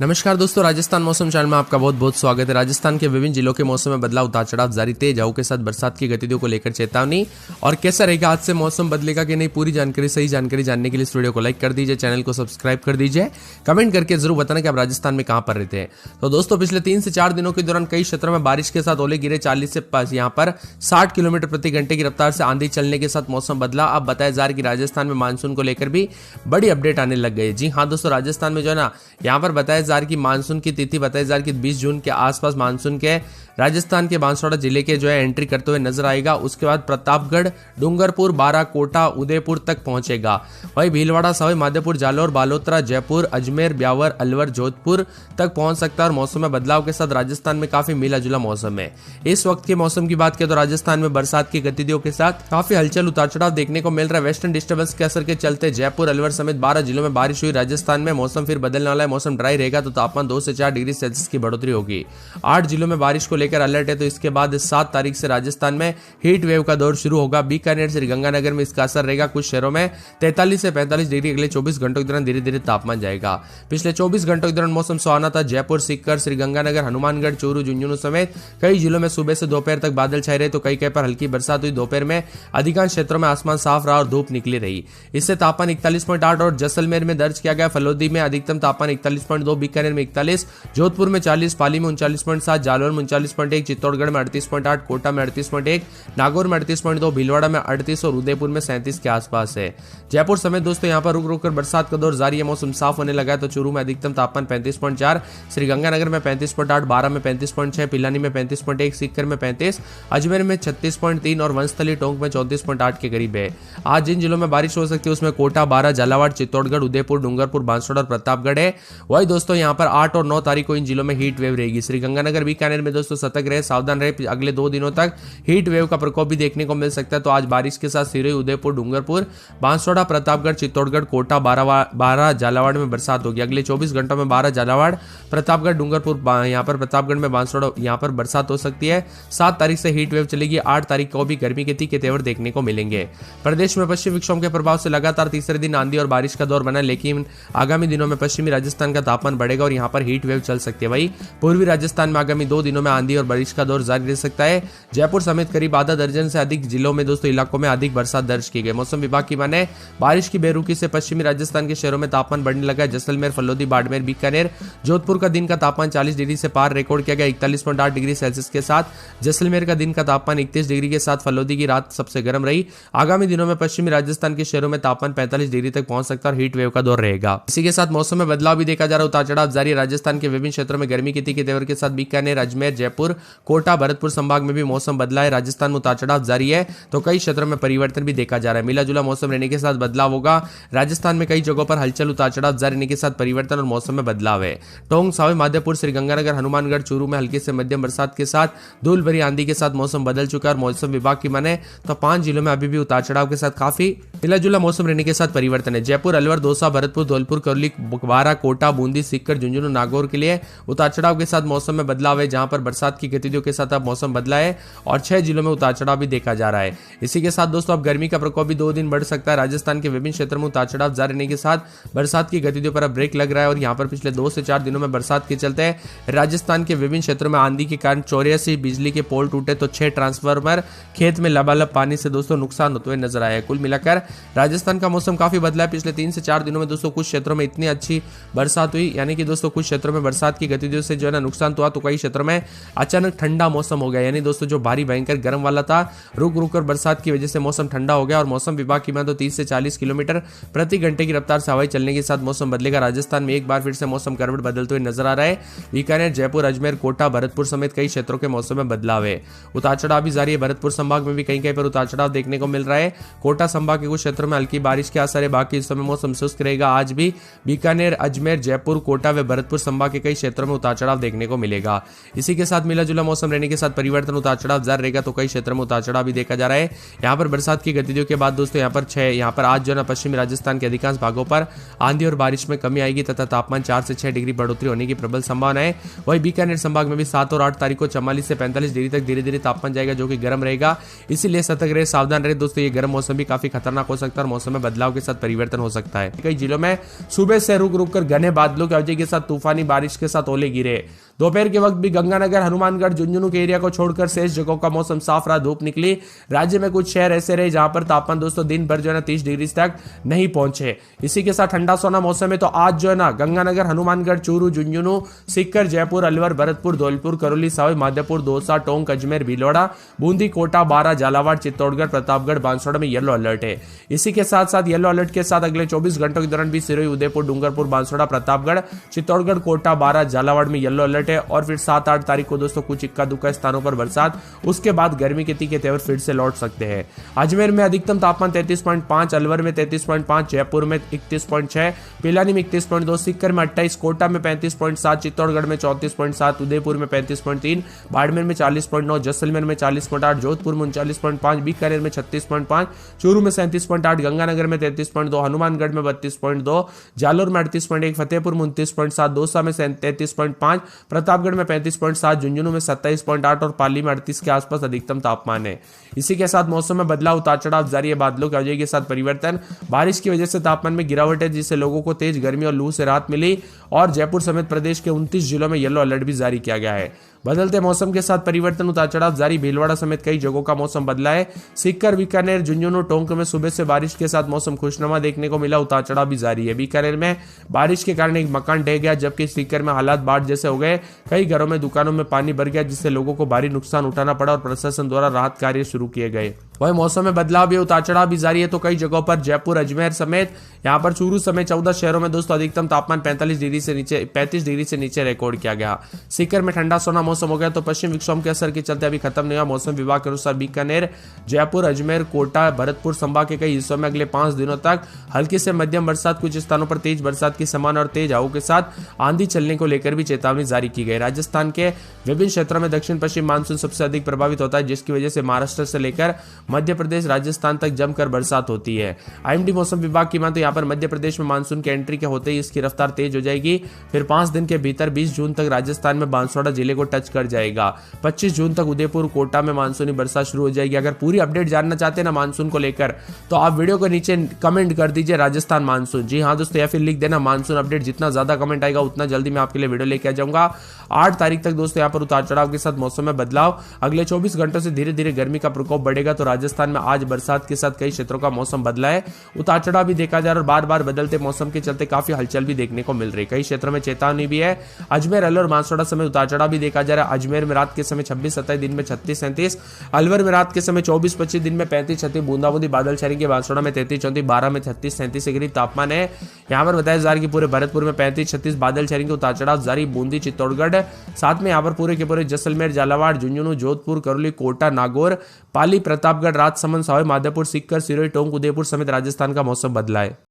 नमस्कार दोस्तों, राजस्थान मौसम चैनल में आपका बहुत बहुत स्वागत है। राजस्थान के विभिन्न जिलों के मौसम में बदलाव, उतार चढ़ाव जारी, तेज हवाओं के साथ बरसात की गतिविधियों को लेकर चेतावनी और कैसा रहेगा आज से मौसम बदलेगा कि नहीं, पूरी जानकारी सही जानकारी जानने के लिए इस वीडियो को लाइक कर दीजिए, चैनल को सब्सक्राइब कर दीजिए, कमेंट करके जरूर बताना कि आप राजस्थान में कहां पर रहते हैं। तो दोस्तों, पिछले 3 से 4 दिनों के दौरान कई क्षेत्रों में बारिश के साथ ओले गिरे, 40 से यहाँ पर 60 किलोमीटर प्रति घंटे की रफ्तार से आंधी चलने के साथ मौसम बदला। अब बताया जा रहा है कि राजस्थान में मानसून को लेकर भी बड़ी अपडेट आने लग गई। जी हाँ दोस्तों, राजस्थान में जो है ना, यहाँ पर बताया जा रहा है कि मानसून की तिथि बताई जा रही है कि 20 जून के आसपास मानसून के राजस्थान के बांसवाड़ा जिले के जो है एंट्री करते हुए नजर आएगा। उसके बाद प्रतापगढ़, डूंगरपुर, बारा, कोटा, उदयपुर तक पहुंचेगा। वहीं भीलवाड़ा, सवाई माधोपुर, जालौर, बालोतरा, जयपुर, अजमेर, ब्यावर, अलवर, जोधपुर तक पहुंच सकता है। और मौसम में बदलाव के साथ राजस्थान में काफी मिला जुला मौसम है। इस वक्त के मौसम की बात करें तो राजस्थान में बरसात की गतिविधियों के साथ काफी हलचल, उतार चढ़ाव देखने को मिल रहा है। वेस्टर्न डिस्टर्बेंस के असर के चलते जयपुर, अलवर समेत 12 जिलों में बारिश हुई। राजस्थान में मौसम फिर बदलने वाला है। मौसम ड्राई रहेगा तो तापमान 2 से 4 डिग्री सेल्सियस की बढ़ोतरी होगी। 8 जिलों में बारिश को लेकर अलर्ट है। तो इसके बाद 7 तारीख से राजस्थान में हीट वेव का दौर शुरू होगा। बीकानेर, श्रीगंगानगर में इसका असर रहेगा। कुछ शहरों में 43 से 45 डिग्री अगले 24 घंटों के दौरान धीरे धीरे तापमान जाएगा। पिछले 24 घंटों के दौरान मौसम सुहाना था। जयपुर, सीकर, श्रीगंगानगर, हनुमानगढ़, चूरू, झुंझुनू समेत कई जिलों में सुबह से दोपहर तक बादल छाए रहे तो कई पर हल्की बरसात हुई। दोपहर में अधिकांश क्षेत्रों में आसमान साफ रहा और धूप निकली रही। इससे तापमान 41.8 और जैसलमेर में दर्ज किया गया। फलोदी में अधिकतम तापमान 41.2, बीकानेर में 41, जोधपुर में 40, पाली में 39.7, जालौर में 39.1, चित्तौड़गढ़ में 38.8, कोटा में 38.1, नागौर में 38.2, भीलवाड़ा में 38 और उदयपुर में 37 के आसपास है। जयपुर समेत दोस्तों यहाँ पर रुक रुक कर बरसात का दौर जारी है। मौसम साफ होने लगा है। तो चूरू में अधिकतम तापमान 35.4, श्रीगंगानगर में 35.8, बारा में 35.6, पिलानी में 35.1, सीकर में 35, अजमेर में 36.3 और वंशस्थली टोंक में 34.8 के करीब है। आज जिन जिलों में बारिश हो सकती है उसमें कोटा, बारा, झालावाड़, चित्तौड़गढ़, उदयपुर, डूंगरपुर, बांसवाड़ा और प्रतापगढ़ है। वही दोस्तों यहाँ पर 8 और 9 तारीख को इन जिलों में हीट वेव रहेगी। श्रीगंगानगर, बीकानेर में दोस्तों सतर्क रहे, सावधान रहे। अगले 2 दिनों तक हीट वेव का प्रकोप भी देखने को मिल सकता है। तो आज बारिश के साथ सिरोही, उदयपुर, डूंगरपुर, बांसवाड़ा, प्रतापगढ़, चित्तौड़गढ़, कोटा, बारा, झालावाड़ में बरसात होगी। अगले 24 घंटों में बारा, झालावाड़, प्रतापगढ़, डूंगरपुर, यहाँ पर प्रतापगढ़ में, बांसवाड़ा यहाँ पर बरसात हो सकती है। 7 तारीख से हीट वेव चलेगी। 8 तारीख को भी गर्मी के तीखे तेवर देखने को मिलेंगे। प्रदेश में पश्चिमी विक्षोभ के प्रभाव से लगातार तीसरे दिन आंधी और बारिश का दौर बना, लेकिन आगामी दिनों में पश्चिमी राजस्थान का तापमान बढ़ेगा और यहाँ पर हीट वेव चल सकती है। वही पूर्वी राजस्थान में आगामी 2 दिनों में आंधी और बारिश का दौर जारी रह सकता है। जयपुर समेत करीब आधा दर्जन से अधिक जिलों में दोस्तों इलाकों में अधिक बरसात दर्ज की गई। मौसम विभाग की माने बारिश की बेरुखी से पश्चिमी राजस्थान के शहरों में तापमान बढ़ने लगा है। जैसलमेर, फलोदी, बाड़मेर, बीकानेर, जोधपुर का दिन का तापमान 40 डिग्री से पार रिकॉर्ड किया गया। 41.8 डिग्री सेल्सियस के साथ जैसलमेर का दिन का तापमान 31 डिग्री के साथ फलोदी की रात सबसे गर्म रही। आगामी दिनों में पश्चिमी राजस्थान के शहरों में तापमान 45 डिग्री तक पहुंच सकता है और हीट वेव का दौर रहेगा। इसी के साथ मौसम में बदलाव भी देखा जा रहा है। उतार चढ़ाव जारी है। राजस्थान के विभिन्न क्षेत्रों में गर्मी की तीखे तेवर के साथ बीकानेर, अजमेर, जयपुर, कोटा, भरतपुर संभाग में भी मौसम बदला है। राजस्थान में उतार चढ़ाव जारी है तो कई क्षेत्रों में परिवर्तन भी देखा जा रहा है। मिला जुला मौसम रहने के साथ बदलाव होगा। राजस्थान में कई जगहों पर हलचल, उतार चढ़ाव जारी रहने के साथ परिवर्तन और मौसम में बदलाव है। टोंक, सवाई माधोपुर, श्रीगंगानगर, हनुमानगढ़, चूरू में हल्की से मध्यम बरसात के साथ धूल भरी आंधी के साथ मौसम बदल चुका है। और मौसम विभाग की माने तो 5 जिलों में अभी भी उतार चढ़ाव के साथ काफी मिला जुला मौसम रहने के साथ परिवर्तन है। जयपुर, अलवर, दौसा, भरतपुर, धौलपुर, करौली, बारा, कोटा, बूंदी, सीकर, झुंझुनू, नागौर के लिए उतार चढ़ाव के साथ मौसम में बदलाव है, जहां पर बरसात की गतिविधियों के साथ अब मौसम बदला है और 6 जिलों में उतार चढ़ाव भी देखा जा रहा है। इसी के साथ दोस्तों अब गर्मी का प्रकोप भी 2 दिन बढ़ सकता है। राजस्थान के विभिन्न क्षेत्रों में उतार चढ़ाव जारी रहने के साथ बरसात की गतिविधियों पर अब ब्रेक लग रहा है। और यहाँ पर पिछले 2 से 4 दिनों में बरसात के चलते राजस्थान के विभिन्न क्षेत्रों में आंधी के कारण 84 बिजली के पोल टूटे तो 6 ट्रांसफार्मर खेत में लबालब पानी से दोस्तों नुकसान होते हुए नजर आया। कुल मिलाकर राजस्थान का मौसम काफी बदला है। पिछले 3 से 4 दिनों में दोस्तों कुछ क्षेत्रों में इतनी अच्छी बरसात हुई, यानी कि दोस्तों कुछ क्षेत्रों में बरसात की गतिविधियों से जो है ना नुकसान तो हुआ, तो कई क्षेत्रों में अचानक ठंडा मौसम हो गया। यानी दोस्तों जो भारी भयंकर गर्म वाला था, रुक रुक कर बरसात की वजह से मौसम ठंडा हो गया। और मौसम विभाग की माने तो 30 से 40 किलोमीटर प्रति घंटे की रफ्तार से हवाएं चलने के साथ मौसम बदलेगा। राजस्थान में एक बार फिर से मौसम करवट बदलते हुए नजर आ रहा है। बीकानेर, जयपुर, अजमेर, कोटा, भरतपुर समेत कई क्षेत्रों के मौसम में बदलाव है। उतार चढ़ाव भी जारी है। भरतपुर संभाग में भी कहीं कहीं पर उतार चढ़ाव देखने को मिल रहा है। कोटा संभाग के कुछ क्षेत्रों में हल्की बारिश के असर है। बाकी इस समय मौसम शुष्क रहेगा। आज भी बीकानेर, अजमेर, जयपुर, कोटा व भरतपुर संभाग के कई क्षेत्रों में उतार चढ़ाव देखने को मिलेगा। इसी के साथ मिला जुला मौसम रहने के साथ परिवर्तन, उतार चढ़ाव जारी रहेगा तो कई क्षेत्रों में उतार चढ़ाव भी देखा जा रहा है। यहाँ पर बरसात की गतिविधियों के बाद दोस्तों यहाँ पर आज जो है पश्चिमी राजस्थान के अधिकांश भागों पर आंधी और बारिश में कमी आएगी तथा तापमान 4 से 6 डिग्री बढ़ोतरी होने की प्रबल संभावना है। वही बीकानेर संभाग में भी 7 और 8 तारीख को 44 से 45 डिग्री तक धीरे धीरे तापमान जाएगा, जो कि गर्म रहेगा। इसीलिए सतर्क रहे, सावधान रहे दोस्तों। ये गर्म मौसम भी काफी खतरनाक हो सकता है और मौसम में बदलाव के साथ परिवर्तन हो सकता है। कई जिलों में सुबह से रुक रुक कर घने बादलों की गरमाजे के साथ तूफानी बारिश के साथ ओले गिरे। दोपहर के वक्त भी गंगानगर, हनुमानगढ़, झुंझुनू के एरिया को छोड़कर शेष जगहों का मौसम साफ रहा, धूप निकली। राज्य में कुछ शहर ऐसे रहे जहां पर तापमान दोस्तों दिन भर जो है ना 30 डिग्री तक नहीं पहुंचे। इसी के साथ ठंडा सोना मौसम है तो आज जो है ना गंगानगर, हनुमानगढ़, चूरू, झुंझुनू, सीकर, जयपुर, अलवर, भरतपुर, धौलपुर, करौली, सवाई माधोपुर, दौसा, टोंक, अजमेर, भीलवाड़ा, बूंदी, कोटा, बारा, झालावाड़, चित्तौड़गढ़, प्रतापगढ़, बांसवाड़ा में येलो अलर्ट है। इसी के साथ साथ येलो अलर्ट के साथ अगले 24 घंटों के दौरान भी सिरोही, उदयपुर, डूंगरपुर, बांसवाड़ा, प्रतापगढ़, चित्तौड़गढ़, कोटा, बारा, झालावाड़ में येलो अलर्ट है। और फिर 7-8 तारीख को दोस्तों कुछ इक्का दुक्का स्थानों पर बरसात, उसके बाद गर्मी के तीखे तेवर फिर से लौट सकते हैं। अजमेर में अधिकतम तापमान 33.5, अलवर में 33.5, जयपुर में 31.6, पिलानी में 31.2, सीकर में 28, कोटा में 35.7, चित्तौड़गढ़ में 34.7, उदयपुर में 35.3, बाड़मेर में 40.9, जैसलमेर में 40.8, जोधपुर में 39.5, बीकानेर में 36.5, चूरू में 37.8, गंगानगर में 33.2, हनुमानगढ़ में 32.2, जालोर में 38.1, फतेहपुर में 29.7, दौसा में 33.5, प्रतापगढ़ में 35.7, झुंझुनू में 27.8 और पाली में 38 के आसपास अधिकतम तापमान है। इसी के साथ मौसम में बदलाव, उतार चढ़ाव जारी है, बादलों की आवाजाही के साथ परिवर्तन, बारिश की वजह से तापमान में गिरावट है, जिससे लोगों को तेज गर्मी और लू से राहत मिली। और जयपुर समेत प्रदेश के 29 जिलों में येलो अलर्ट भी जारी किया गया है। बदलते मौसम के साथ परिवर्तन, उतार चढ़ाव जारी, भीलवाड़ा समेत कई जगहों का मौसम बदला है। सीकर, बीकानेर, झुंझुनू, टोंक में सुबह से बारिश के साथ मौसम खुशनुमा देखने को मिला, उतार चढ़ाव भी जारी है। बीकानेर में बारिश के कारण एक मकान ढह गया, जबकि सीकर में हालात बाढ़ जैसे हो गए। कई घरों में, दुकानों में पानी भर गया, जिससे लोगों को भारी नुकसान उठाना पड़ा और प्रशासन द्वारा राहत कार्य शुरू किए गए। वही मौसम में बदलाव भी, उतार चढ़ाव भी जारी है तो कई जगहों पर जयपुर, अजमेर समेत यहाँ पर चूरू समेत 14 शहरों में दोस्तों अधिकतम तापमान 35 डिग्री से नीचे रिकॉर्ड किया गया। सीकर में ठंडा सोना मौसम हो गया तो पश्चिम विक्षोभ के असर के चलते अभी खत्म नहीं हुआ। मौसम विभाग के अनुसार बीकानेर, जयपुर, अजमेर, कोटा, भरतपुर संभाग के कई हिस्सों में अगले 5 दिनों तक हल्की से मध्यम बरसात, कुछ स्थानों पर तेज बरसात की समान और तेज हवाओं के साथ आंधी चलने को लेकर भी चेतावनी जारी की गई। राजस्थान के विभिन्न क्षेत्रों में दक्षिण पश्चिम मानसून सबसे अधिक प्रभावित होता है, जिसकी वजह से महाराष्ट्र से लेकर मध्य प्रदेश, राजस्थान तक जमकर बरसात होती है। आईएमडी मौसम विभाग की माने तो यहाँ पर मध्य प्रदेश में मानसून के एंट्री के होते ही इसकी रफ्तार तेज हो जाएगी। फिर 5 दिन के भीतर 20 जून तक राजस्थान में बांसवाड़ा जिले को टच कर जाएगा। 25 जून तक उदयपुर, कोटा में मानसूनी बरसात शुरू हो जाएगी। अगर पूरी अपडेट जानना चाहते हैं ना मानसून को लेकर तो आप वीडियो के नीचे कमेंट कर दीजिए राजस्थान मानसून। जी हाँ दोस्तों, या फिर लिख देना मानसून अपडेट। जितना ज्यादा कमेंट आएगा उतना जल्दी मैं आपके लिए वीडियो लेके आ जाऊंगा। 8 तारीख तक दोस्तों यहाँ पर उतार चढ़ाव के साथ मौसम में बदलाव। अगले 24 घंटों से धीरे धीरे गर्मी का प्रकोप बढ़ेगा। तो राजस्थान में आज बरसात के साथ कई क्षेत्रों का मौसम बदला है, उतार चढ़ाव भी देखा जा रहा है और बार बार बदलते मौसम के चलते काफी हलचल भी देखने को मिल रही है। कई क्षेत्रों में चेतावनी भी है। अजमेर, अलवर, बांसवाड़ा समेत उतार चढ़ाव भी देखा जा रहा है। अजमेर में रात के समय 26-27, दिन में 36-37, अलवर में रात के समय 24-25, दिन में 35-36, बूंदाबूंदी बादल छाएंगे। बांसवाड़ा में 33-34, बारा में 36-37 के करीब तापमान है। यहाँ पर बताया जा रहा है कि पूरे भरतपुर में 35-36 बादल छाएंगे, उतार चढ़ाव जारी। बूंदी, चित्तौड़गढ़, साथ में यहाँ पर पूरे के पूरे जैसलमेर, झालावाड़, झुंझुनू, जोधपुर, करौली, कोटा, नागौर, पाली, प्रतापगढ़, राजसमंद, सवाई माधोपुर, सीकर, सिरोही, टोंक, उदयपुर समेत राजस्थान का मौसम बदला है।